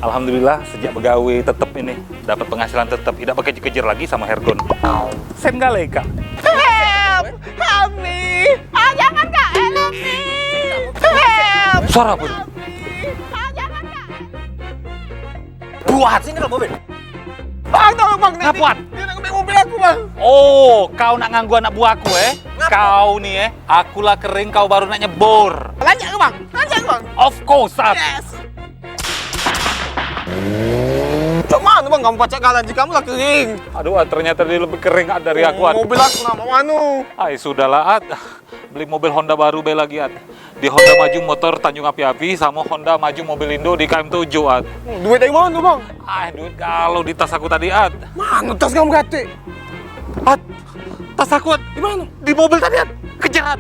Alhamdulillah sejak begawe tetap ini dapat penghasilan tetap, tidak pakai kejar lagi sama Hergon. Sen gale kak. Help me! Jangan kak, help me! Help! Suara apa? Jangan kak! Buat sini kalau mobil. Bang, tolong bang! Ngapuat? Dia nak ambil mobil aku bang! Oh, kau nak nganggu anak buahku Kau nih akulah kering, kau baru nak nyebur. Lanjut ke bang? Lanjut ke bang? Of course, Sat. Yes! Cok mana bang, kamu pacak kalah jika kamu lah kering. Aduh, ternyata dia lebih kering dari aku. Mobil aku nak mau anu. Ay, sudahlah, beli mobil Honda baru lagi, Di Honda Maju motor Tanjung Api-Api sama Honda Maju mobil Indo di KM7, Duit dari mana bang? Duit kalau di tas aku tadi, Mana tas kamu ganti? Tas aku, Di mana? di mobil tadi, Kejar,